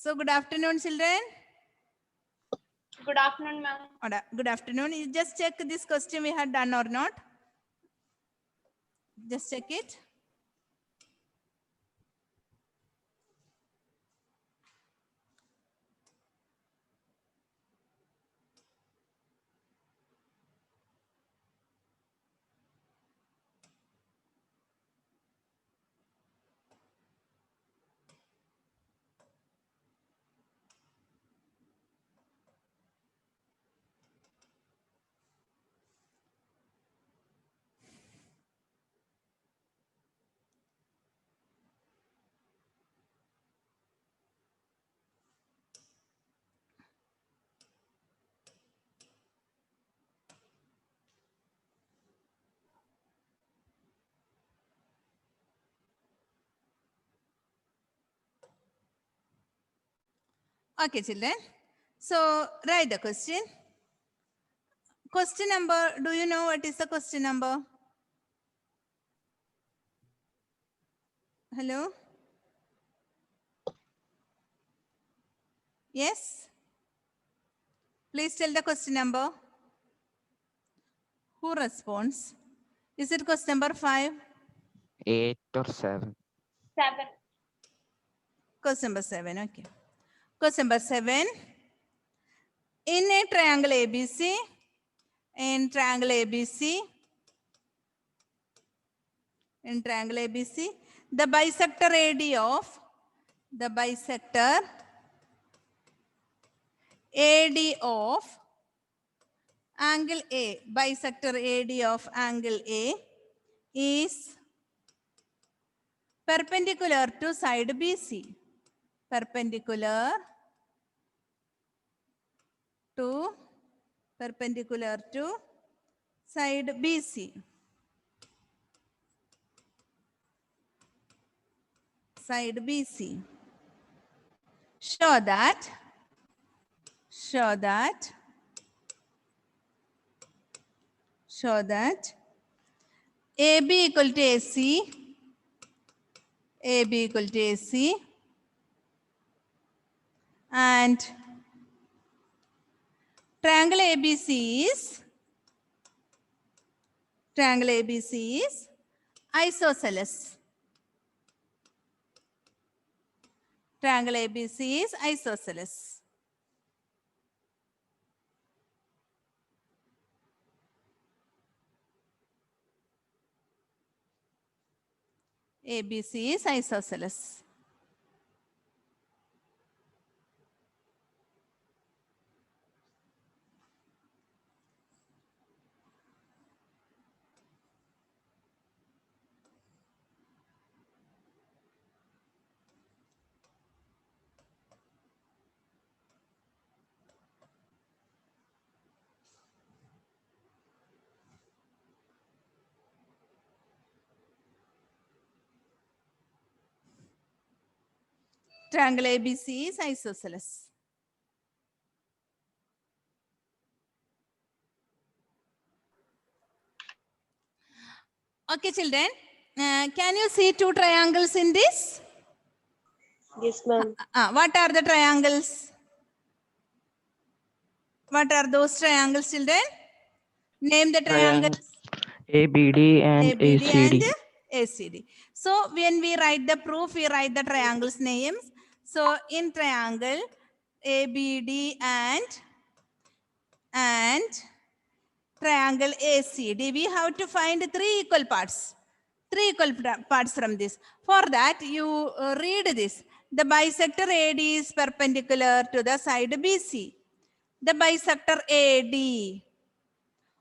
So good afternoon, children. Good afternoon, ma'am. Good afternoon. You just check this question we had done or not. Just check it. Okay, children. So write the question. Question number, do you know what is the question number? Hello? Yes? Please tell the question number. Who responds? Is it question number 5? 8 or 7. 7. Question number 7, okay. Question number 7. In a triangle ABC, in triangle ABC, the bisector AD of angle A, bisector AD of angle A is perpendicular to side BC. Perpendicular to side BC. Side BC. Show that AB equal to AC, and triangle ABC is isosceles. Triangle ABC is isosceles. ABC is isosceles. Triangle ABC is isosceles. Okay, children. Can you see two triangles in this? Yes, ma'am. What are the triangles? What are those triangles, children? Name the triangles. ABD and ABD ACD. and ACD. So when we write the proof, we write the triangles names. So in triangle ABD and triangle ACD, we have to find three equal parts from this. For that, you read this. The bisector AD is perpendicular to the side BC. The bisector AD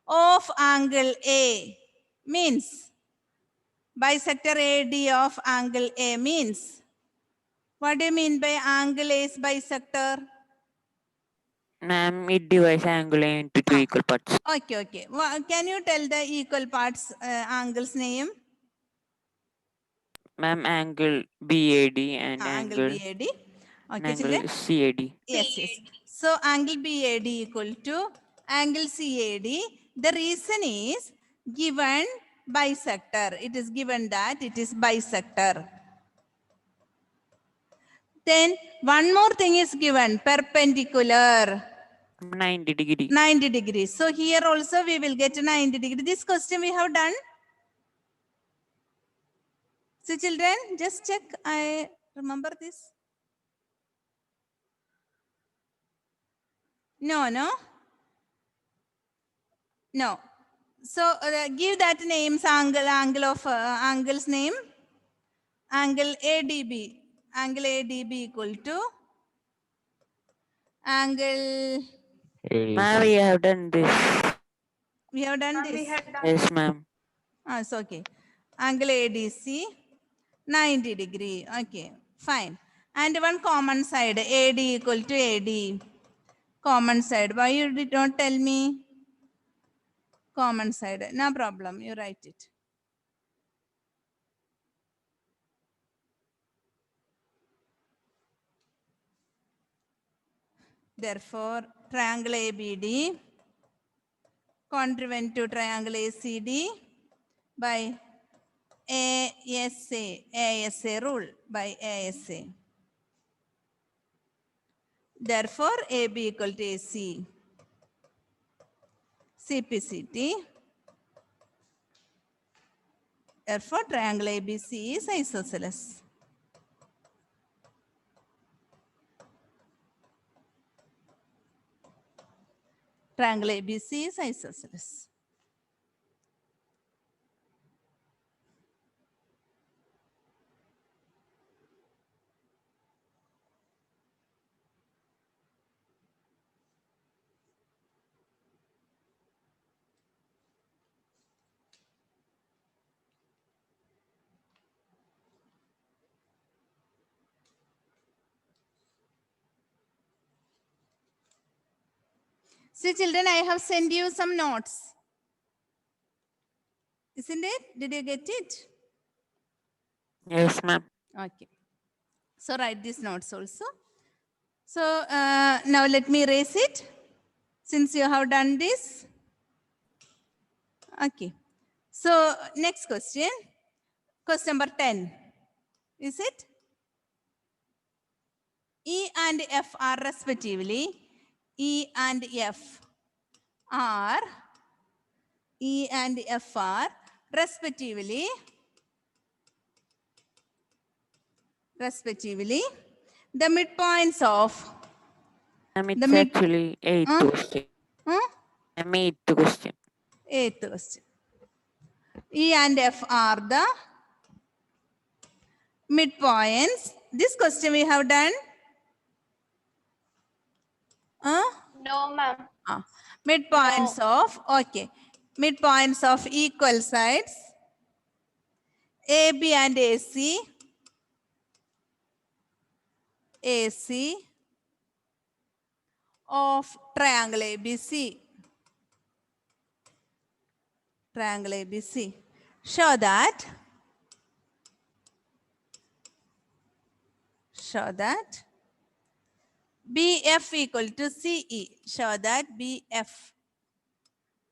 of angle A means bisector AD of angle A means, what do you mean by angle A is bisector? Ma'am, it divides angle into two equal parts. Okay. Can you tell the equal parts angles name? Ma'am, angle BAD and Angle BAD. Okay, angle children? CAD. Yes. So angle BAD equal to angle CAD. The reason is given bisector. It is given that it is bisector. Then one more thing is given, perpendicular. 90 degree. 90 degrees. So here also we will get 90 degree. This question we have done. So children, just check. I remember this. No. So give that names angle of angle's name. Angle ADB. Angle ADB equal to angle. Ma'am, we have done this. We have done Ma'am, we this. had done. Yes, ma'am. It's okay. Angle ADC 90 degree. Okay, fine. And one common side AD equal to AD. Common side. Why you did not tell me? Common side. No problem. You write it. Therefore, triangle ABD contrivent to triangle ACD by ASA rule by ASA. Therefore, AB equal to AC. CPCT. Therefore, triangle ABC is isosceles. Triangle ABC is isosceles. See, children, I have sent you some notes. Isn't it? Did you get it? Yes, ma'am. Okay. So write these notes also. So now let me erase it since you have done this. Okay. So next question. Question number 10. Is it? E and F are respectively. E and F are respectively the midpoints of Ma'am, it's the mid. actually 8th Huh? question. Huh? Ma'am, 8th question. 8th question. E and F are the midpoints. This question we have done. No, ma'am. Midpoints of, okay. Midpoints of equal sides. AB and AC. AC of triangle ABC. Triangle ABC. Show that BF equal to CE. Show that BF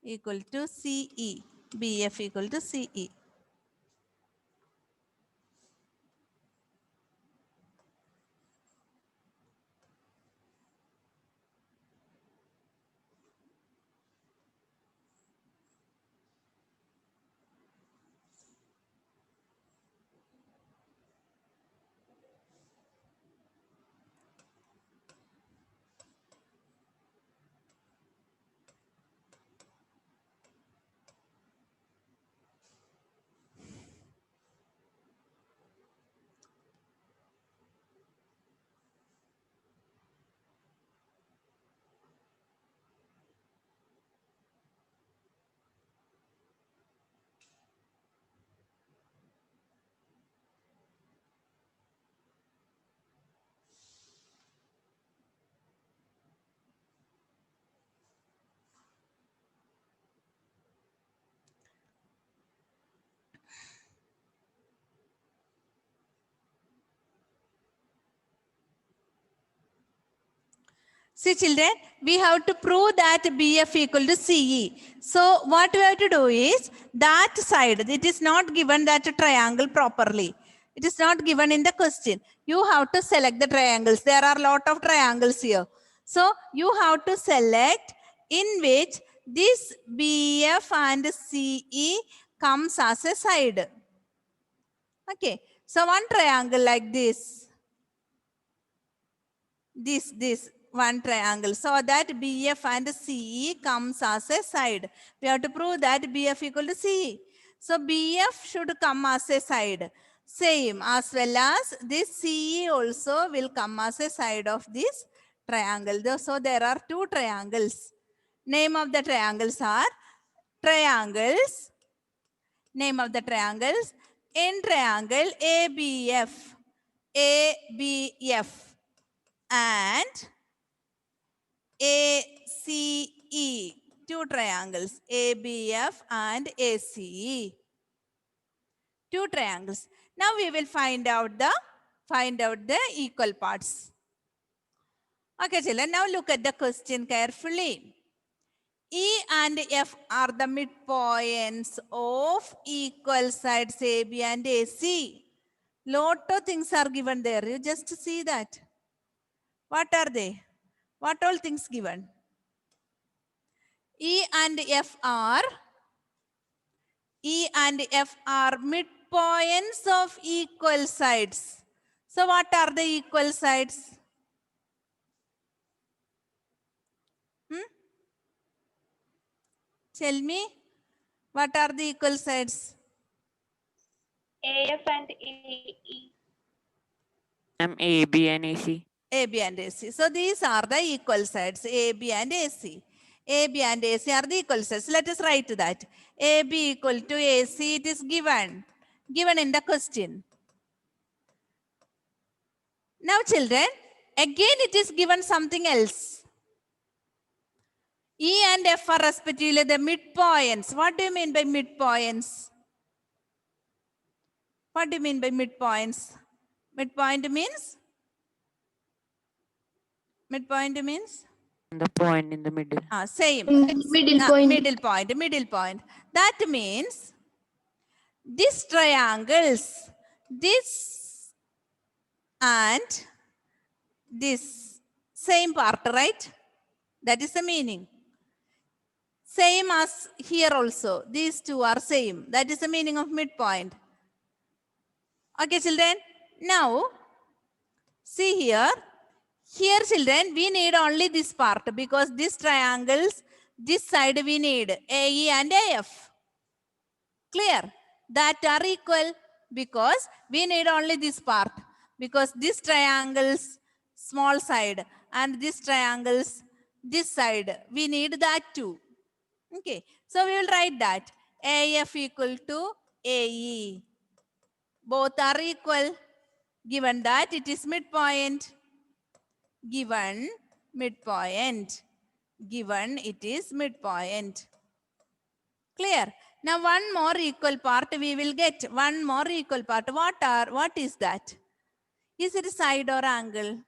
equal to CE. BF equal to CE. See children, we have to prove that BF equal to CE. So what we have to do is that side, it is not given that triangle properly. It is not given in the question. You have to select the triangles. There are a lot of triangles here. So you have to select in which this BF and CE comes as a side. Okay. So one triangle like this. This one triangle. So that BF and CE comes as a side. We have to prove that BF equal to CE. So BF should come as a side. Same as well as this CE also will come as a side of this triangle. So there are two triangles. Name of the triangles are triangles. Name of the triangles in triangle ABF. ABF and ACE. Two triangles, ABF and ACE. Two triangles. Now we will find out the equal parts. Okay, children. Now look at the question carefully. E and F are the midpoints of equal sides AB and AC. Lot of things are given there. You just see that. What are they? What all things given? E and F are midpoints of equal sides. So what are the equal sides? Tell me, what are the equal sides? AF and AE. Ma'am, AB and AC. AB and AC. So these are the equal sides, AB and AC. AB and AC are the equal sides. Let us write that. AB equal to AC, it is given in the question. Now children, again it is given something else. E and F are respectively the midpoints. What do you mean by midpoints? What do you mean by midpoints? Midpoint means? Midpoint means? The point in the middle. Same. Middle point. Middle point. That means these triangles, this and this, same part, right? That is the meaning. Same as here also. These two are same. That is the meaning of midpoint. Okay, children. Now, see here. Here, children, we need only this part because these triangles, this side we need AE and AF. Clear? That are equal because we need only this part. Because this triangles, small side, and this triangles, this side, we need that too. Okay, so we will write that AF equal to AE. Both are equal. Given that it is midpoint. Given midpoint. Given it is midpoint. Clear? Now one more equal part we will get. One more equal part. What is that? Is it side or angle?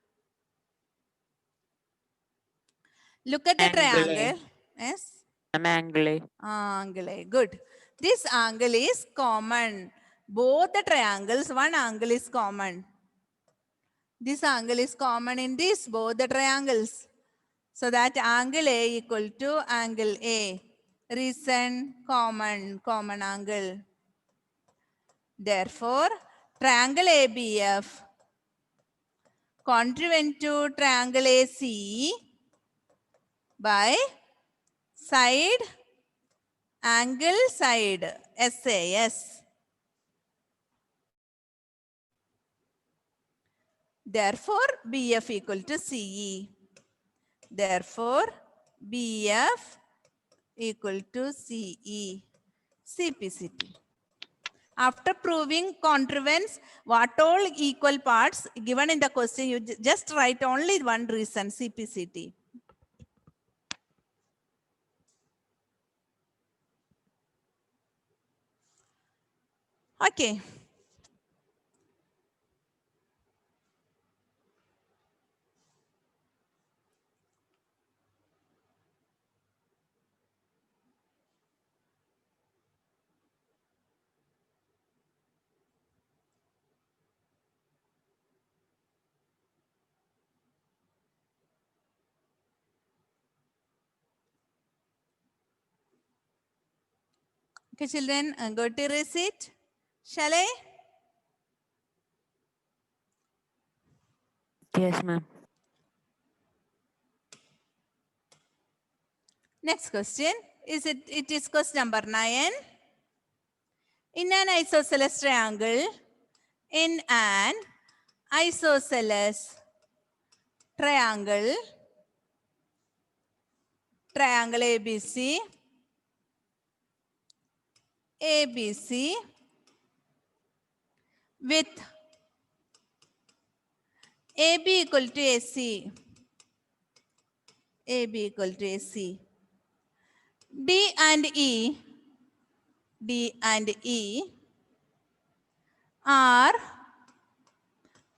Look at the Angle. triangle. Yes? Angle. Angle. Good. This angle is common. Both the triangles, one angle is common. This angle is common in this, both the triangles. So that angle A equal to angle A. Reason common angle. Therefore, triangle ABF congruent to triangle AC by side, angle, side, SAS. Therefore, BF equal to CE. Therefore, BF equal to CE. CPCT. After proving congruence, what all equal parts given in the question, you just write only one reason, CPCT. Okay. Okay, children, go to erase it. Shall I? Yes, ma'am. Next question. It is question number 9. In an isosceles triangle, triangle ABC with AB equal to AC, AB equal to AC, D and E are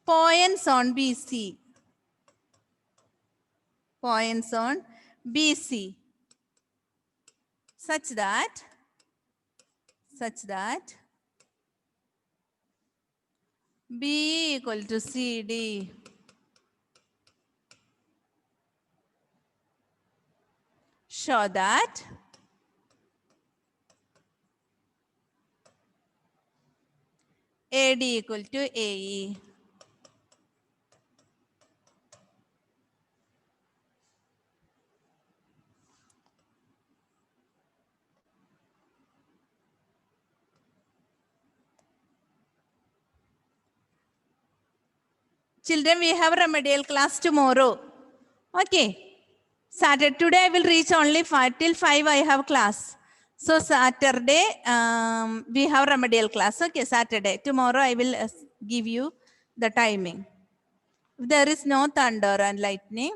points on BC, such that B equal to CD. Show that AD equal to AE. Children, we have remedial class tomorrow. Okay. Saturday, today I will reach only 5 till 5 I have class. So Saturday, we have remedial class. Okay, Saturday. Tomorrow I will give you the timing. If there is no thunder and lightning.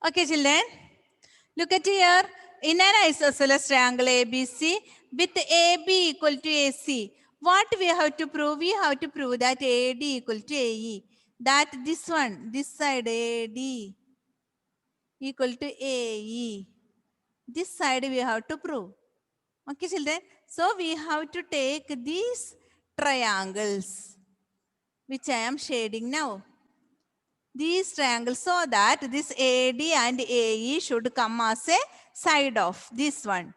Okay, children. Look at here. In an isosceles triangle ABC with AB equal to AC, what we have to prove? We have to prove that AD equal to AE. That this one, this side AD equal to AE. This side we have to prove. Okay, children. So we have to take these triangles, which I am shading now. These triangles, so that this AD and AE should come as a side of this one.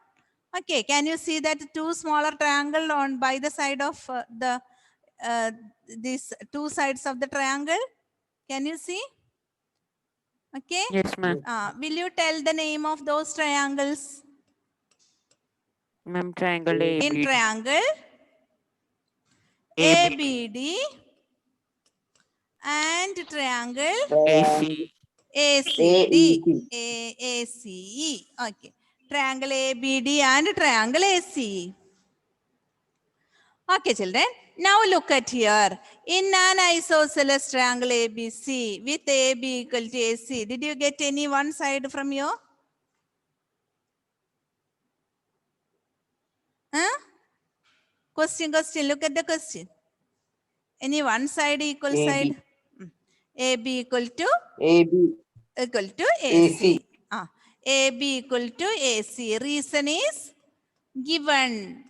Okay, can you see that two smaller triangle on by the side of these two sides of the triangle? Can you see? Okay. Yes, ma'am. Will you tell the name of those triangles? Ma'am, triangle In ABD. triangle AB. ABD and triangle AC. ACD. ACE. Okay. Triangle ABD and triangle ACE. Okay, children. Now look at here. In an isosceles triangle ABC with AB equal to AC, did you get any one side from here? Huh? Question. Look at the question. Any one side equal AB. side? AB equal to AB. AC. AB equal to AC. Reason is given.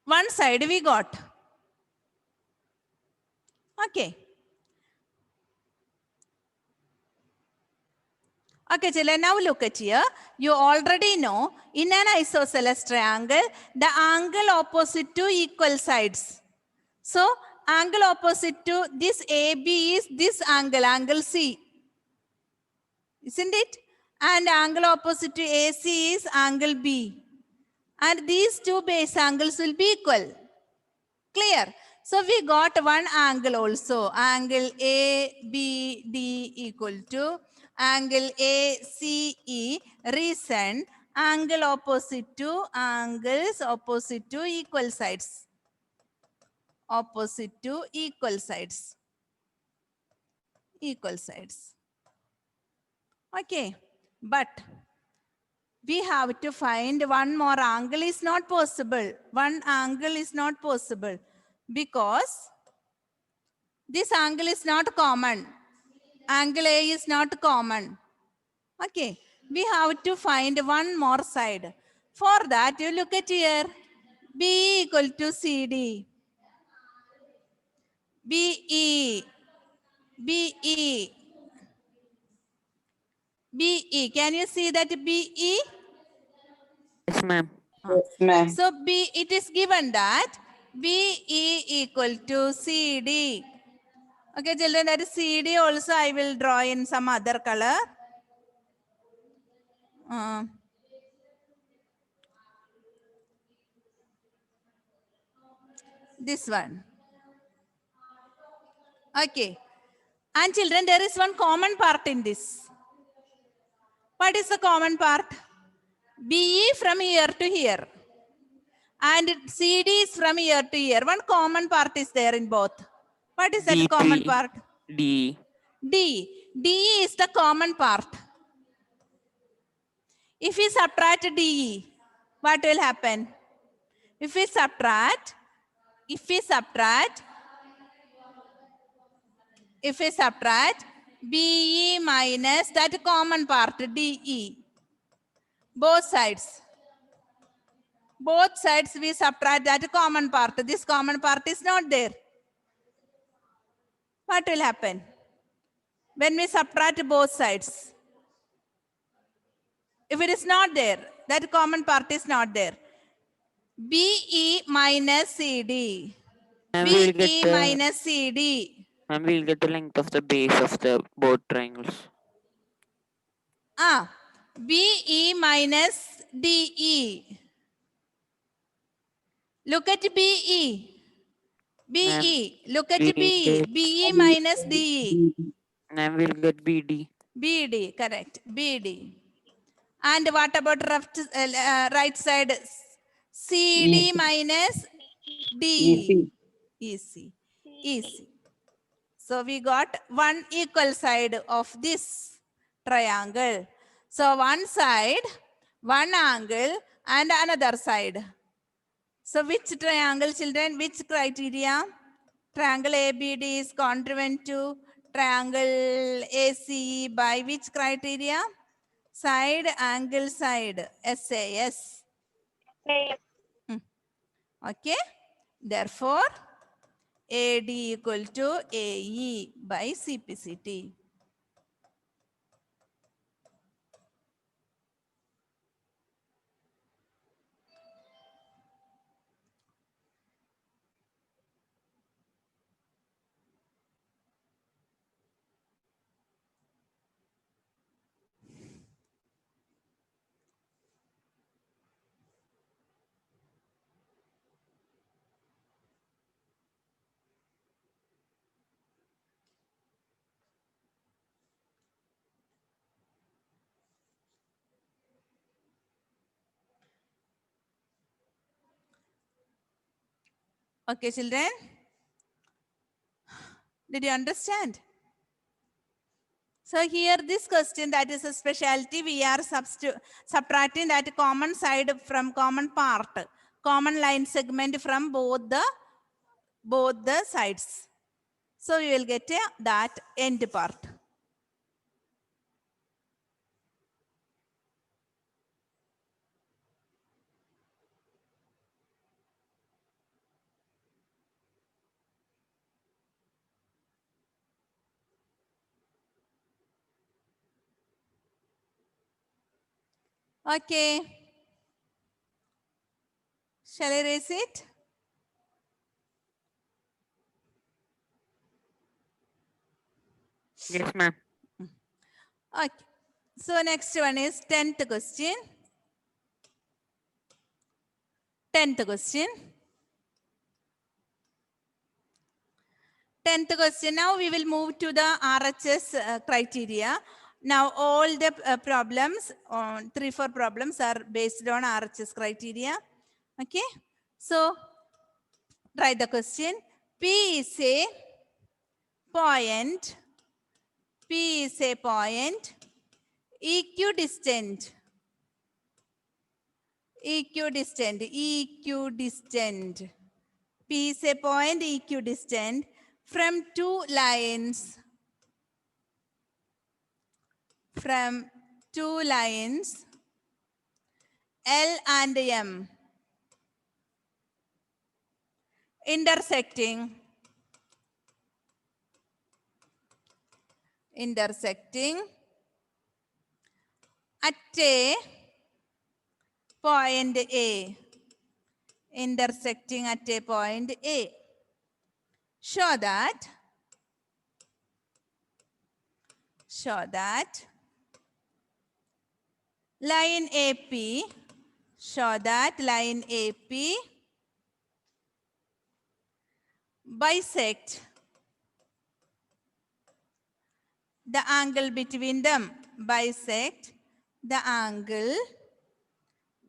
One side we got. Okay. Okay, children, now look at here. You already know in an isosceles triangle, the angle opposite to equal sides. So, angle opposite to this AB is this angle, angle C. Isn't it? And angle opposite to AC is angle B. And these two base angles will be equal. Clear? So, we got one angle also. Angle ABD equal to angle ACE. Reason, angle opposite to angles opposite to equal sides. Opposite to equal sides. Equal sides. Okay. But we have to find one more angle is not possible. One angle is not possible because this angle is not common. Angle A is not common. Okay. We have to find one more side. For that, you look at here. B equal to CD. BE. BE. BE. Can you see that BE? Yes, ma'am. Yes, ma'am. So B, it is given that BE equal to CD. Okay, children, that is CD also I will draw in some other color. This one. Okay. And children, there is one common part in this. What is the common part? BE from here to here. And CD is from here to here. One common part is there in both. What is that D3. common part? D. D. D is the common part. If we subtract DE, what will happen? If we subtract BE minus that common part DE, both sides we subtract that common part. This common part is not there. What will happen? When we subtract both sides, if it is not there, that common part is not there. BE minus CD. And we'll get BE the, minus CD. and we'll get the length of the base of the both triangles. BE minus DE. Look at BE. BE. Look at we BE. get- BE minus DE. And we'll get BD. BD. Correct. BD. And what about right side? CD EC. minus D. EC. EC. So we got one equal side of this triangle. So one side, one angle, and another side. So which triangle, children? Which criteria? Triangle ABD is congruent to triangle ACE by which criteria? Side, angle, side. SAS. Okay. Therefore, AD equal to AE by CPCT. Okay, children. Did you understand? So here this question, that is a specialty, we are subtracting that common side from common part, common line segment from both the sides. So we will get that end part. Okay. Shall I raise it? Yes, ma'am. Okay. So next one is 10th question. 10th question. 10th question. Now we will move to the RHS criteria. Now all the problems, 3-4 problems are based on RHS criteria. Okay. So write the question. P is a point. P is a point equidistant. Equidistant. Equidistant. P is a point equidistant from two lines. From two lines L and M intersecting at a point A. Intersecting at a point A. Show that line AP, show that line AP bisect the angle between them. Bisect the angle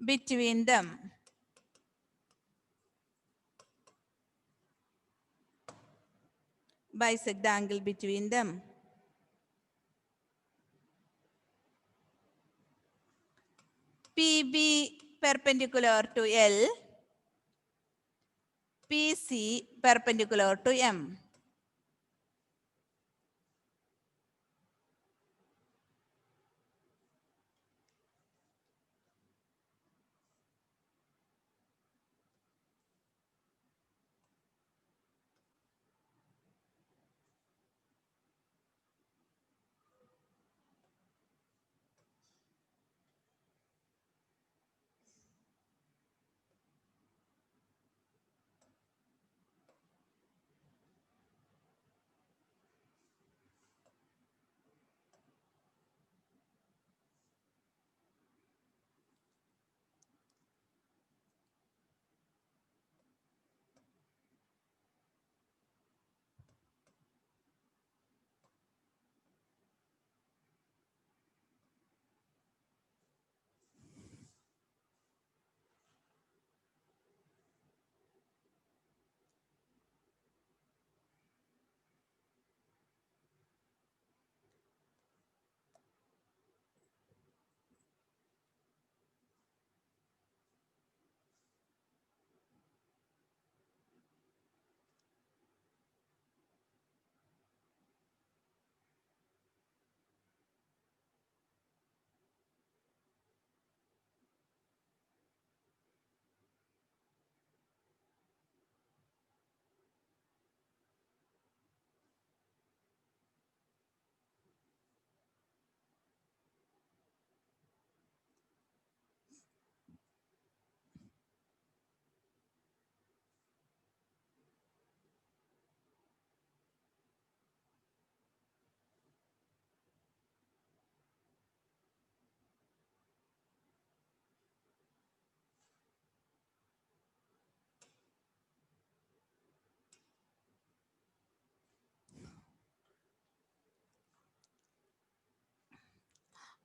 between them. Bisect the angle between them. PB perpendicular to L, PC perpendicular to M.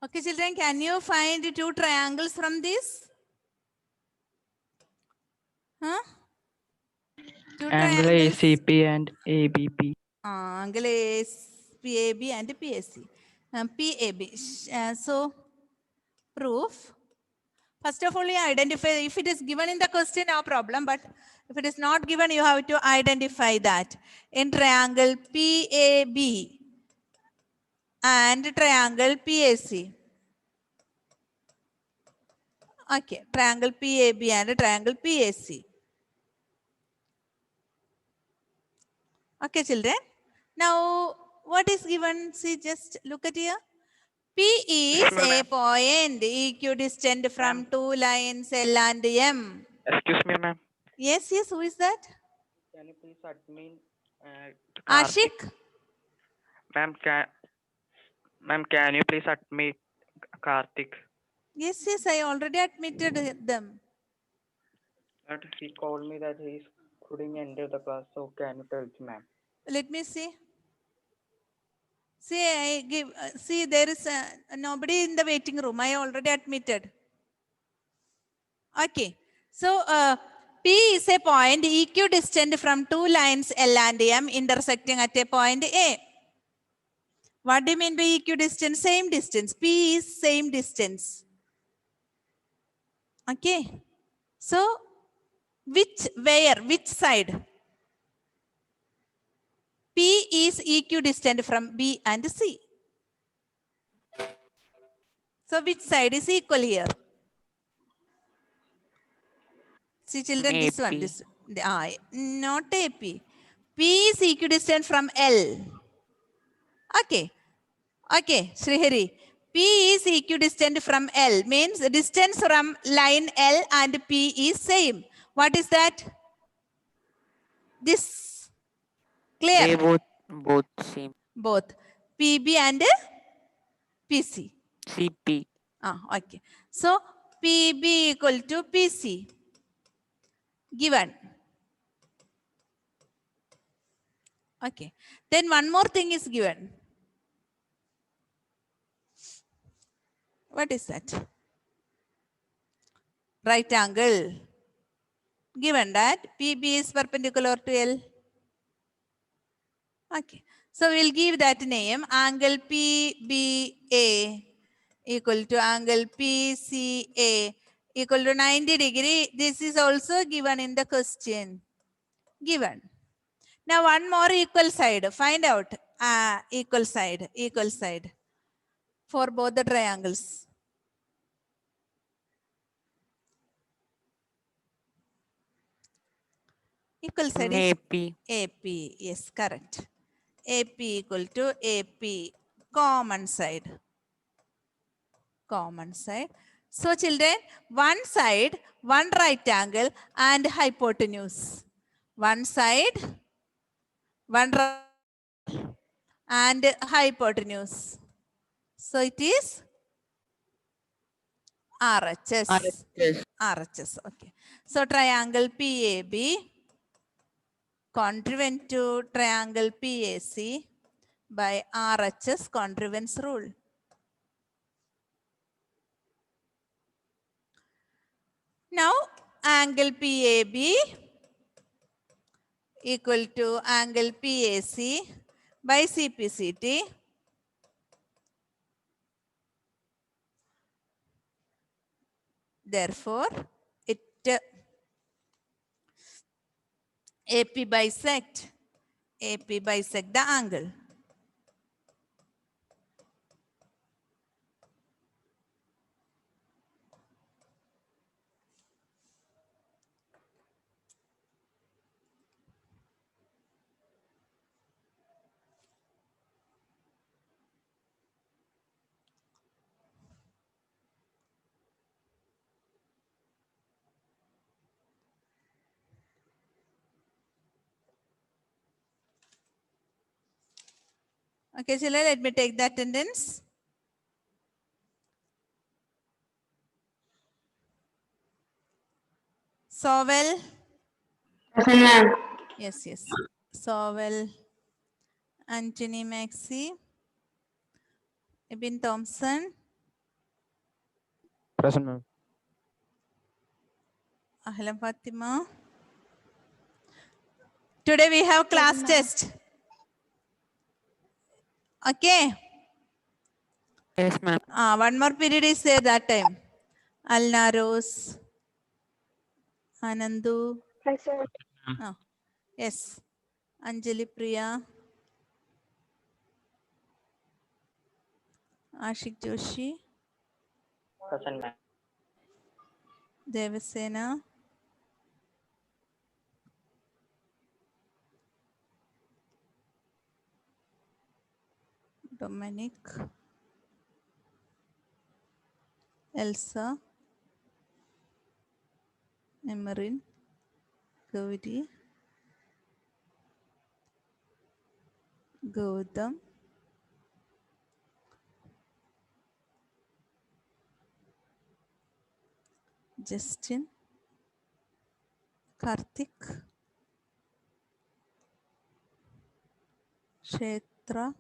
Okay, children, can you find two triangles from this? Huh? Two Angle triangles. ACP and ABP. Angle PAB and PAC. PAB. So, proof. First of all, you identify. If it is given in the question, no problem. But if it is not given, you have to identify that. In triangle PAB and triangle PAC. Okay, triangle PAB and triangle PAC. Okay, children. Now, what is given? See, just look at here. P is a point equidistant from two lines L and M. Excuse me, ma'am. Yes, yes, who is that? Can you please admin Ashik? Ma'am, can you please admit Karthik? Yes, yes, I already admitted them. But he called me that he couldn't enter the class, so can you tell him, ma'am? Let me see. See, see, there is nobody in the waiting room. I already admitted. Okay. So, P is a point equidistant from two lines L and M intersecting at a point A. What do you mean by equidistant? Same distance. P is same distance. Okay. So, which side? P is equidistant from B and C. So, which side is equal here? See, children, this one, AP. not AP. P is equidistant from L. Okay. Okay, Srihari. P is equidistant from L, means the distance from line L and P is same. What is that? This. They Clear? both same. Both. PB and PC. CP. Okay. So, PB equal to PC. Given. Okay. Then one more thing is given. What is that? Right angle. Given that PB is perpendicular to L. Okay. So we'll give that name angle PBA equal to angle PCA equal to 90 degree. This is also given in the question. Given. Now one more equal side. Find out equal side for both the triangles. Equal side is AP. AP. Yes, correct. AP equal to AP. Common side. Common side. So children, one side, one right angle and hypotenuse. One side, one right and hypotenuse. So it is RHS. RHS. Okay. So triangle PAB contrivent to triangle PAC by RHS contrivence rule. Now angle PAB equal to angle PAC by CPCT. Therefore, it AP bisect the angle. Okay, children, let me take the attendance. Sowell. Yes, yes. Sowell. Anthony Maxey. Ibn Thompson. Present, ma'am. Ahlan Fatima. Today we have class test. Okay. Yes, ma'am. One more period is there that time. Alnaros. Anandu. Present. Yes. Anjali Priya. Ashik Joshi. Present, ma'am. Devasena. Dominic. Elsa, Emerin, Gauri, Gautam, Justin, Karthik, Kshetra,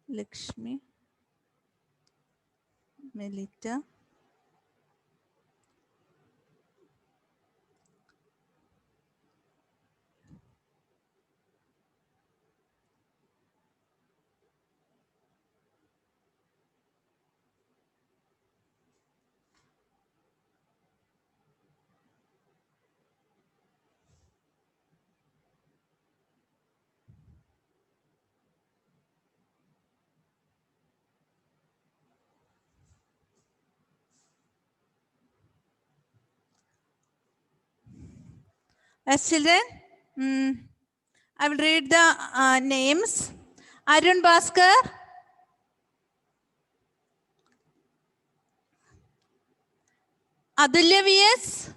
Lakshmi, Melita, As children, I will read the names. Arun Bhaskar, Adulya VS,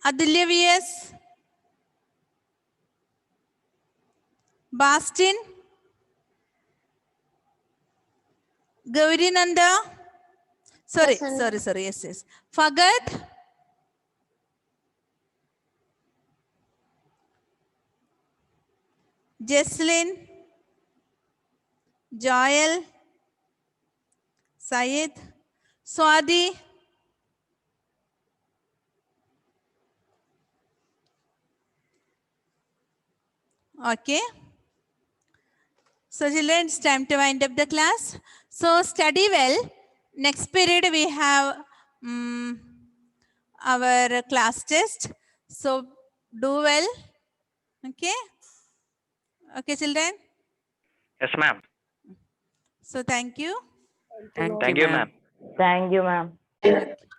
Adulya VS, Bastin, Gauri Nanda, sorry, yes. Fagad, Jesslyn, Joel, Syed, Swadi, okay. So children, it's time to wind up the class. So study well. Next period we have our class test. So do well. Okay. Okay, children. Yes, ma'am. So thank you. Thank Thank you, you, ma'am. ma'am. Thank you, ma'am. Okay.